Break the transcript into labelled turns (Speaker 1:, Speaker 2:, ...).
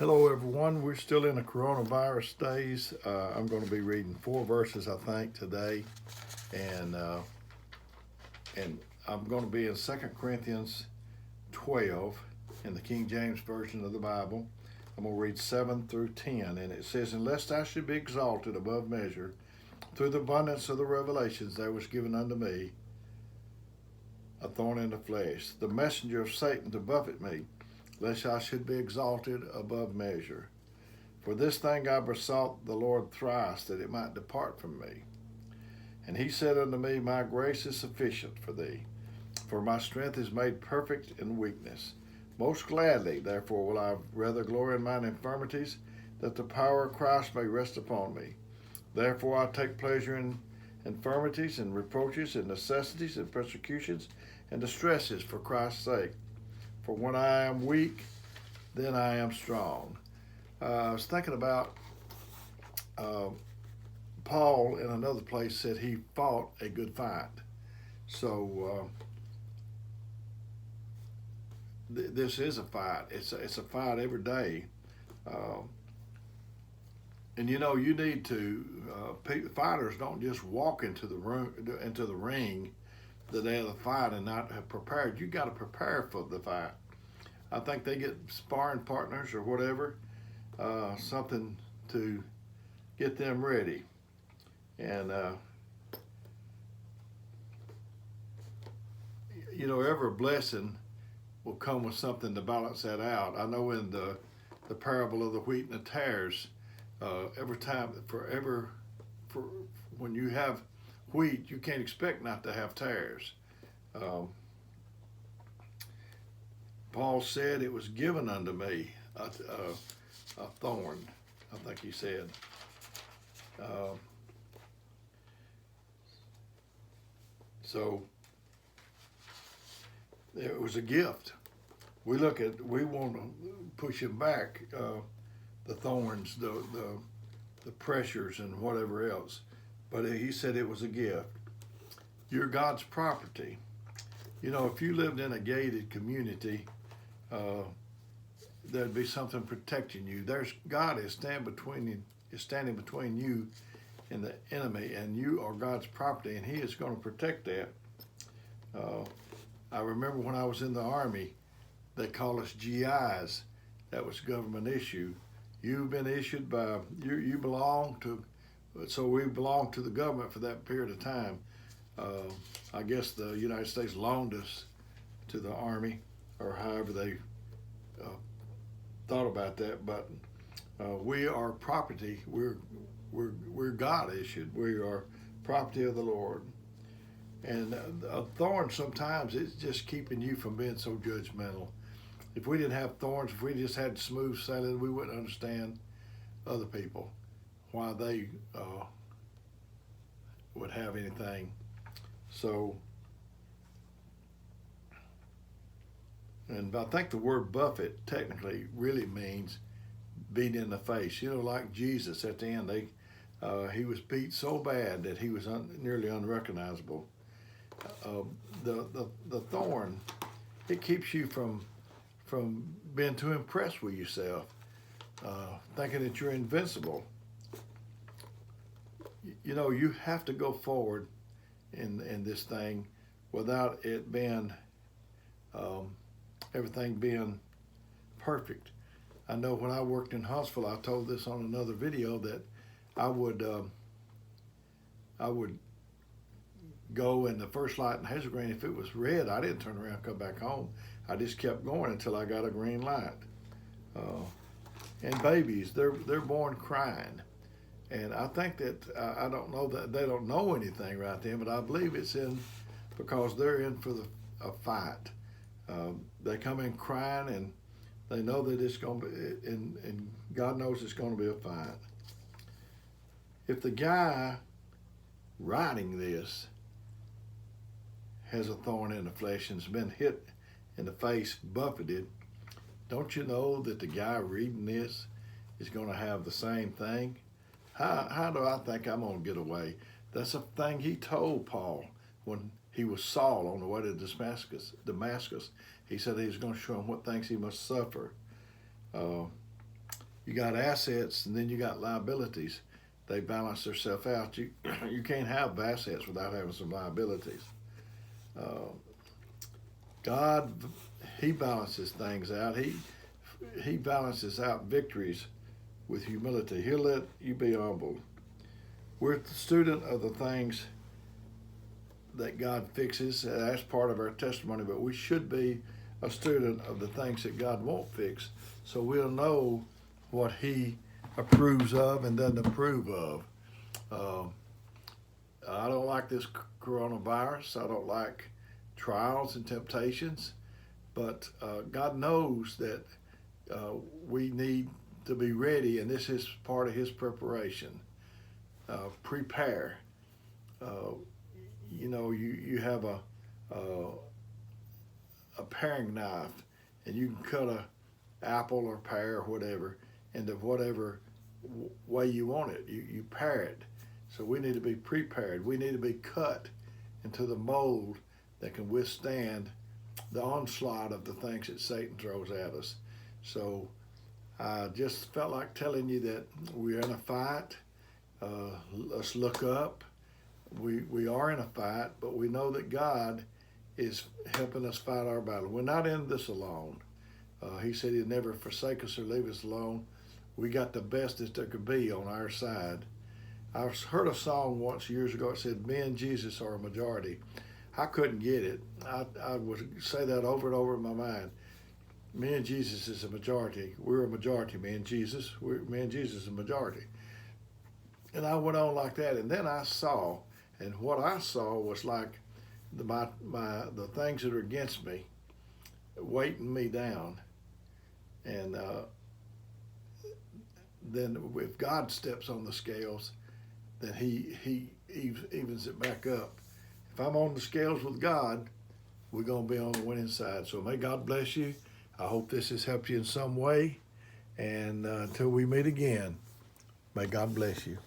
Speaker 1: Hello, everyone. We're still in the coronavirus days. I'm going to be reading 4 verses, I think, today, and and I'm going to be in 2 Corinthians 12 in the King James version of the Bible. I'm going to read 7 through 10, and it says, "And lest I should be exalted above measure, through the abundance of the revelations there was given unto me a thorn in the flesh, the messenger of Satan to buffet me, lest I should be exalted above measure. For this thing I besought the Lord thrice, that it might depart from me. And he said unto me, My grace is sufficient for thee, for my strength is made perfect in weakness. Most gladly, therefore, will I rather glory in mine infirmities, that the power of Christ may rest upon me. Therefore I take pleasure in infirmities and reproaches and necessities and persecutions and distresses for Christ's sake. For when I am weak, then I am strong." I was thinking about Paul in another place said he fought a good fight. So this is a fight. It's a fight every day. And you need to. Fighters don't just walk into the ring the day of the fight and not have prepared. You got to prepare for the fight. I think they get sparring partners or whatever, something to get them ready. And every blessing will come with something to balance that out. I know in the parable of the wheat and the tares, every time for when you have wheat, you can't expect not to have tares. Paul said it was given unto me a thorn, I think he said. So it was a gift. We want to push him back, the thorns, the pressures and whatever else. But he said it was a gift. You're God's property. If you lived in a gated community, there'd be something protecting you. God is standing between you and the enemy, and you are God's property, and He is going to protect that. I remember when I was in the Army, they called us GIs. That was government issue. You've been issued by you belong to. So we belonged to the government for that period of time. I guess the United States loaned us to the Army, or however they thought about that. But we are property. We're God issued. We are property of the Lord. And a thorn sometimes it's just keeping you from being so judgmental. If we didn't have thorns, if we just had smooth sailing, we wouldn't understand other people, why they would have anything. So, and I think the word buffet technically really means beat in the face. Like Jesus at the end, he was beat so bad that he was nearly unrecognizable. The thorn, it keeps you from being too impressed with yourself, thinking that you're invincible. You have to go forward in this thing without it being everything being perfect. I know when I worked in Huntsville, I told this on another video that I would go in the first light in Hazel Green. If it was red, I didn't turn around and come back home. I just kept going until I got a green light. And babies, they're born crying. And I think that, I don't know that they don't know anything right then, but I believe it's because they're in for a fight. They come in crying, and they know that it's going to be, and God knows it's going to be a fight. If the guy writing this has a thorn in the flesh and's been hit in the face, buffeted, don't you know that the guy reading this is going to have the same thing? How do I think I'm going to get away? That's a thing he told Paul when he was Saul on the way to Damascus. He said he was going to show him what things he must suffer. you got assets and then you got liabilities. They balance themselves out. You can't have assets without having some liabilities. God, He balances things out. He balances out victories with humility. He'll let you be humble. We're the student of the things that God fixes. That's part of our testimony, but we should be a student of the things that God won't fix, so we'll know what He approves of and doesn't approve of. I don't like this coronavirus. I don't like trials and temptations, but God knows that we need to be ready, and this is part of His preparation. Prepare. You have a paring knife, and you can cut a apple or pear or whatever into whatever way you want it. You pare it. So we need to be prepared. We need to be cut into the mold that can withstand the onslaught of the things that Satan throws at us. So I just felt like telling you that we're in a fight. Let's look up. We are in a fight, but we know that God is helping us fight our battle. We're not in this alone. He said He'd never forsake us or leave us alone. We got the best that there could be on our side. I heard a song once years ago. It said, "Me and Jesus are a majority." I couldn't get it. I would say that over and over in my mind. Me and Jesus is a majority. We're a majority. Me and Jesus. Me and Jesus is a majority. And I went on like that, and then I saw, and what I saw was like the things that are against me weighting me down, and then if God steps on the scales, then He evens it back up. If I'm on the scales with God, we're going to be on the winning side. So may God bless you. I hope this has helped you in some way, and until we meet again, may God bless you.